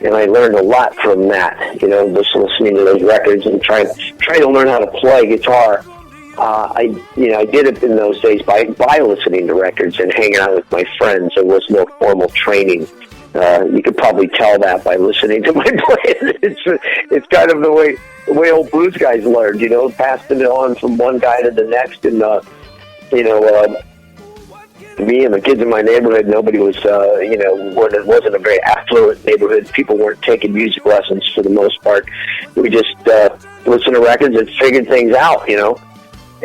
and I learned a lot from that. You know, just listening to those records and trying to learn how to play guitar. I did it in those days by listening to records and hanging out with my friends. There was no formal training. You could probably tell that by listening to my playing. It's kind of the way old blues guys learned, you know, passing it on from one guy to the next. And, me and the kids in my neighborhood, nobody was, it wasn't a very affluent neighborhood. People weren't taking music lessons for the most part. We just listened to records and figured things out, you know.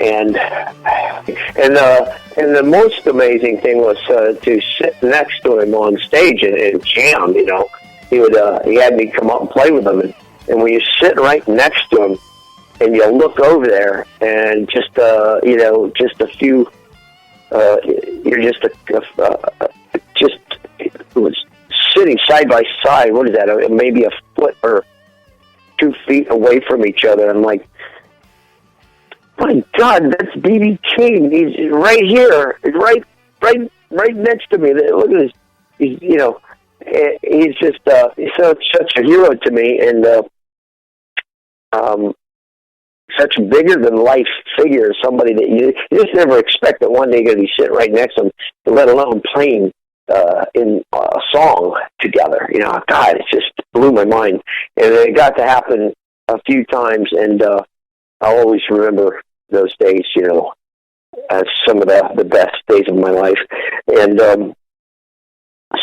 And the most amazing thing was to sit next to him on stage and jam. You know, he had me come up and play with him, and when you sit right next to him and you look over there, and just just a few, you're just it was sitting side by side. What is that? Maybe a foot or 2 feet away from each other. I'm like, my God, that's B.B. King. He's right here. He's right next to me. Look at this. He's just he's such a hero to me, and such a bigger than life figure. Somebody that you just never expect that one day you're going to be sitting right next to him, let alone playing in a song together. You know, God, it just blew my mind, and it got to happen a few times, and I'll always remember those days, you know, as some of the best days of my life. And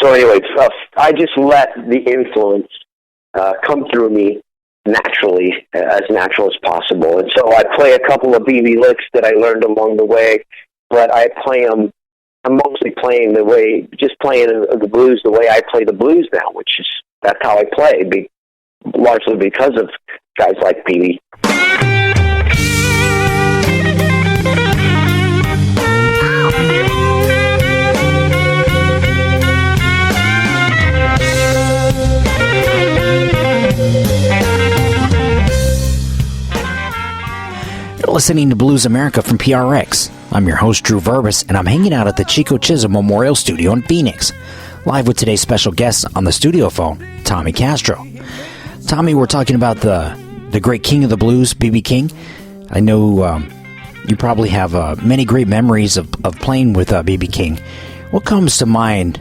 so anyway, I just let the influence come through me naturally, as natural as possible. And so I play a couple of BB licks that I learned along the way, but I play them, I'm mostly playing playing the blues the way I play the blues now, that's how I play, largely because of guys like BB. Listening to Blues America from PRX. I'm your host, Drew Verbis, and I'm hanging out at the Chico Chisholm Memorial Studio in Phoenix, live with today's special guest on the studio phone, Tommy Castro. Tommy, we're talking about the great king of the blues, B.B. King. I know you probably have many great memories of playing with B.B. King. What comes to mind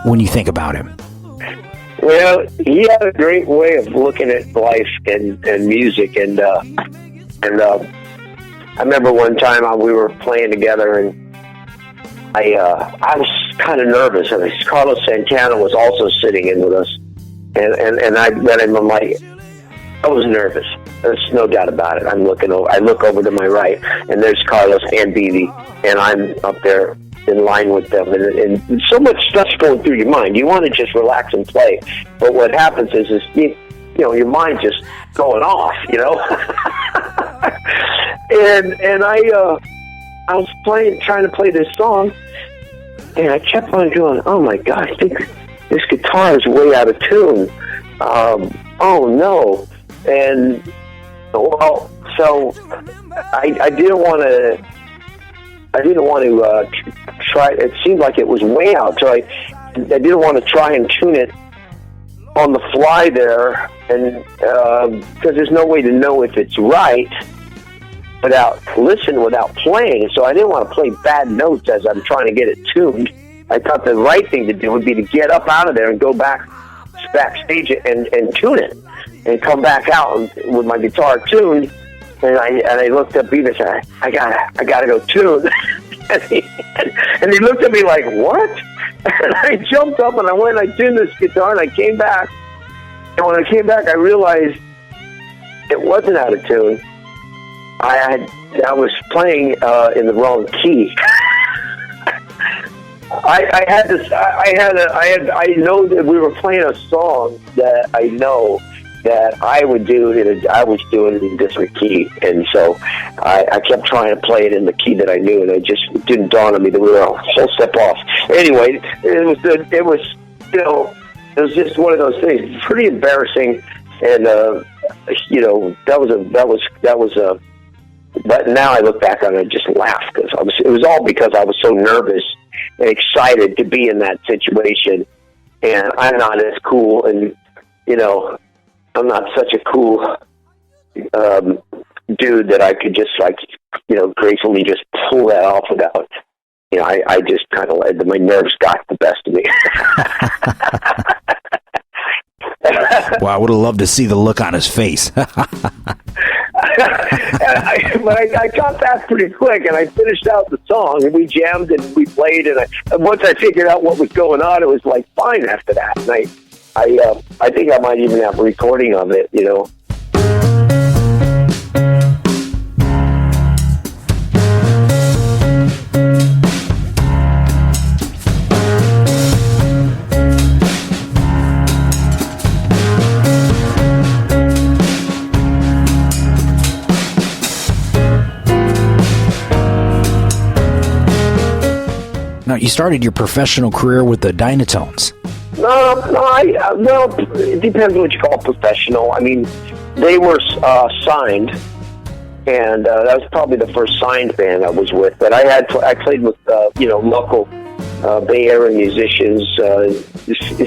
when you think about him? Well, he had a great way of looking at life and music, and I remember one time we were playing together, and I was kind of nervous, and Carlos Santana was also sitting in with us, and I met him. I'm like, I was nervous. There's no doubt about it. I look over to my right, and there's Carlos and BB, and I'm up there in line with them, and so much stuff's going through your mind. You want to just relax and play, but what happens is you know, your mind just going off, you know. and I was trying to play this song, and I kept on going, oh my God, I think this guitar is way out of tune. Oh no. And well, so I didn't want to try. It seemed like it was way out, so I didn't want to try and tune it on the fly there, and because there's no way to know if it's right without playing. So I didn't want to play bad notes as I'm trying to get it tuned. I thought the right thing to do would be to get up out of there and go backstage and tune it, and come back out with my guitar tuned. And I looked at Beavis and I gotta go tune. and he looked at me like, what? And I jumped up and I went and I tuned this guitar, and I came back. And when I came back, I realized it wasn't out of tune. I was playing in the wrong key. I know that we were playing a song that I know that I was doing it in different key, and so I kept trying to play it in the key that I knew, and it just didn't dawn on me that we were a whole step off. Anyway, it was just one of those things, pretty embarrassing, and that was. But now I look back on it and just laugh, because it was all because I was so nervous and excited to be in that situation, and I'm not as cool and you know, I'm not such a cool dude that I could just like, you know, gracefully just pull that off without, you know, I just kind of let my nerves got the best of me. Well, I would have loved to see the look on his face. But I got that pretty quick, and I finished out the song, and we jammed and we played, and once I figured out what was going on, it was like fine after that. And I think I might even have a recording of it, you know. Now, you started your professional career with the Dyntones. No, it depends what you call professional. I mean, they were signed, and that was probably the first signed band I was with. But I played with you know, local Bay Area musicians, a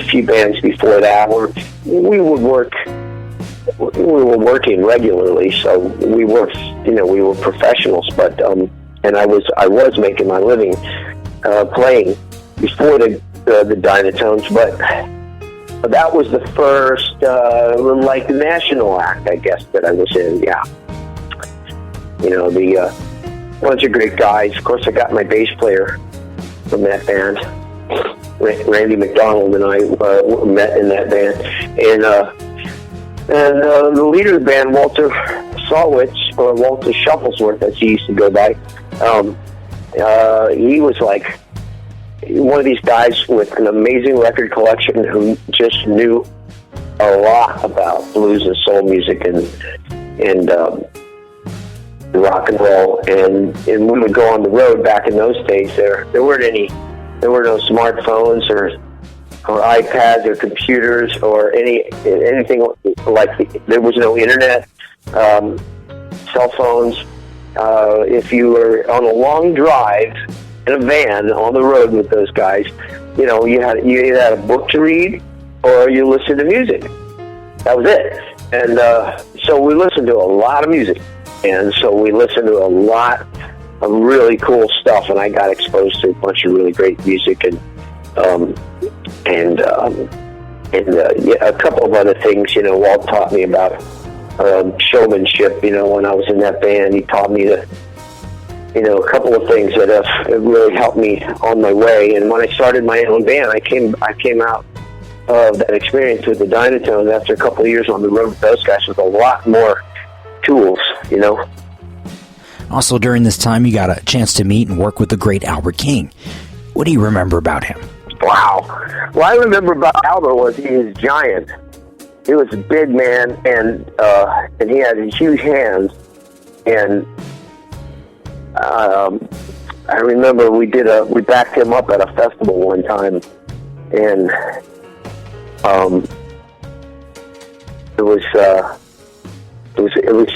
few bands before that. We were working regularly, so we were professionals. But and I was making my living playing before the Dyntones, but that was the first like national act, I guess, that I was in. Yeah, you know, the bunch of great guys. Of course, I got my bass player from that band, Randy McDonald, and I met in that band, and the leader of the band, Walter Sawitz, or Walter Shufflesworth, as he used to go by. He was like one of these guys with an amazing record collection who just knew a lot about blues and soul music and rock and roll. And we would go on the road back in those days. There were no smartphones or iPads or computers or anything like. There was no internet, cell phones. If you were on a long drive in a van on the road with those guys, you know, you either had a book to read or you listened to music. That was it. And so we listened to a lot of music, and so we listened to a lot of really cool stuff, and I got exposed to a bunch of really great music and a couple of other things. You know, Walt taught me about showmanship. You know, when I was in that band, he taught me a couple of things that have really helped me on my way. And when I started my own band, I came out of that experience with the Dyntones after a couple of years on the road with those guys with a lot more tools, you know. Also, during this time, you got a chance to meet and work with the great Albert King. What do you remember about him? Wow. What I remember about Albert was he was giant. He was a big man, and he had huge hands. And I remember we backed him up at a festival one time, and it was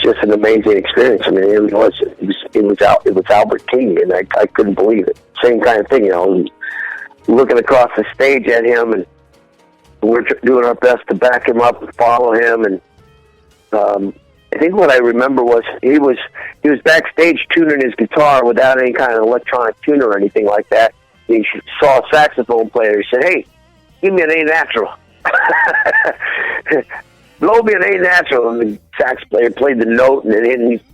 just an amazing experience. I mean, it was Albert King, and I couldn't believe it. Same kind of thing, you know, looking across the stage at him, and we're doing our best to back him up and follow him. And I think what I remember was he was backstage tuning his guitar without any kind of electronic tuner or anything like that. He saw a saxophone player. He said, "Hey, give me an A natural." Blow me an A natural, and the sax player played the note, and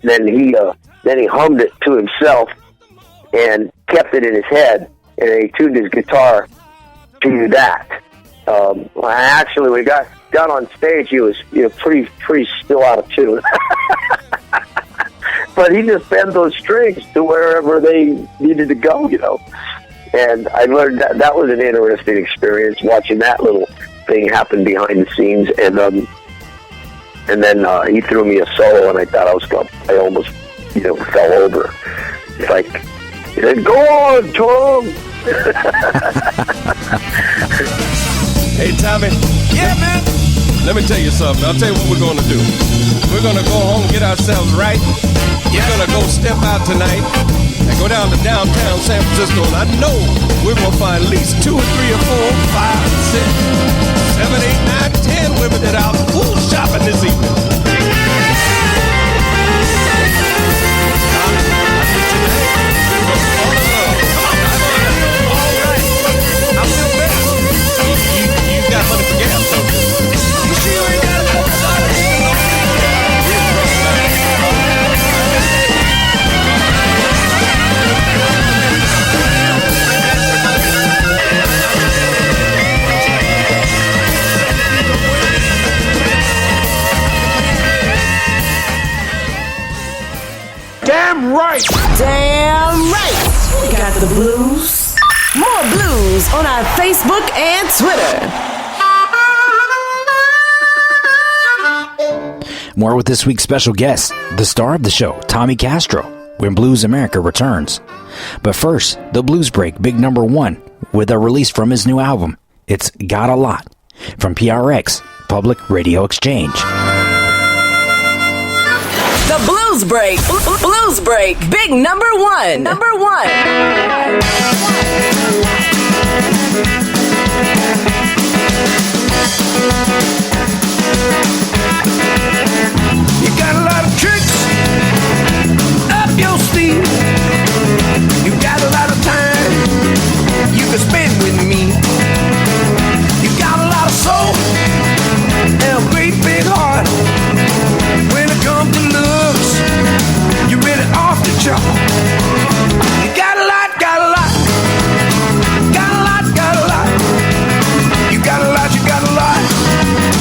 then he hummed it to himself and kept it in his head, and he tuned his guitar to that. Actually, when we got on stage, he was pretty still out of tune, but he just bent those strings to wherever they needed to go, you know. And I learned that was an interesting experience, watching that little thing happen behind the scenes. And then he threw me a solo, and I thought I almost fell over. It's like, he said, "Go on, Tom." Hey, Tommy. Yeah, man. Let me tell you something. I'll tell you what we're going to do. We're going to go home, get ourselves right. We're going to go step out tonight and go down to downtown San Francisco, and I know we're going to find at least 2 or 3 or 4, 5, 6, 7, 8, 9, 10 women that are out fool shopping this evening. You got money for gas, don't you? You sure you ain't got a $4 Damn right! Damn right! We got the blues. More blues on our Facebook and Twitter. More with this week's special guest, the star of the show, Tommy Castro, when Blues America returns. But first, the Blues Break, big number 1, with a release from his new album. It's Got a Lot, from PRX, Public Radio Exchange. The Blues Break. Blues Break. Big number 1. Number 1. You got a lot of tricks up your sleeve. You got a lot of time you can spend with me. You got a lot of soul and a great big heart. When it comes to looks, you're really off the chart. You got a lot, got a lot. Got a lot, got a lot. You got a lot, you got a lot.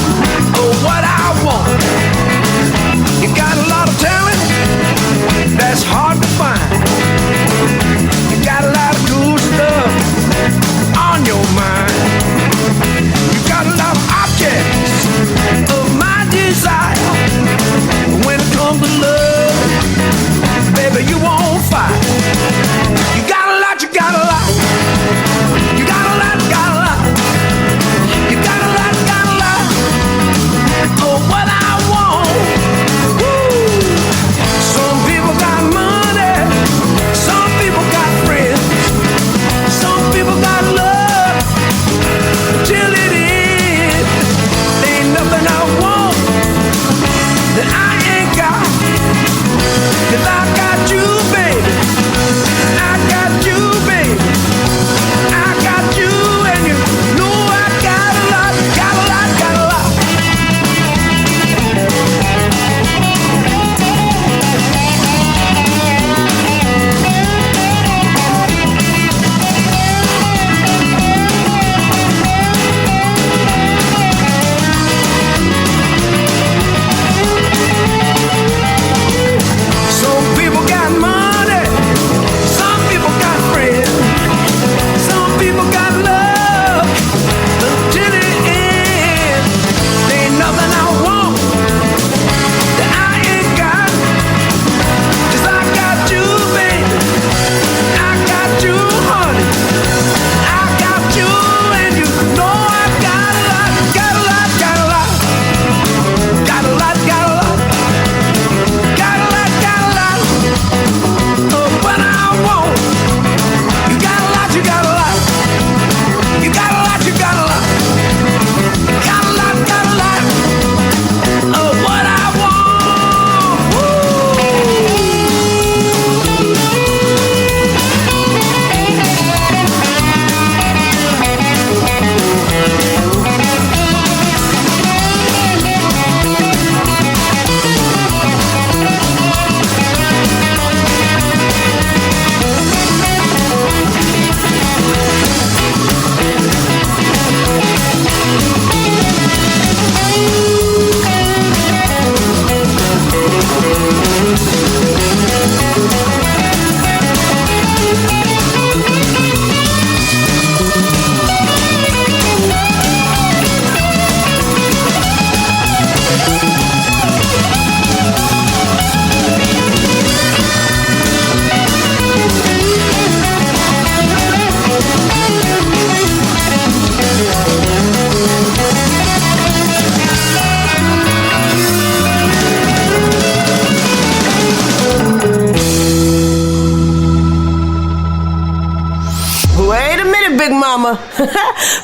mama.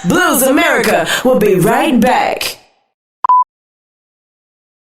Blues America will be right back.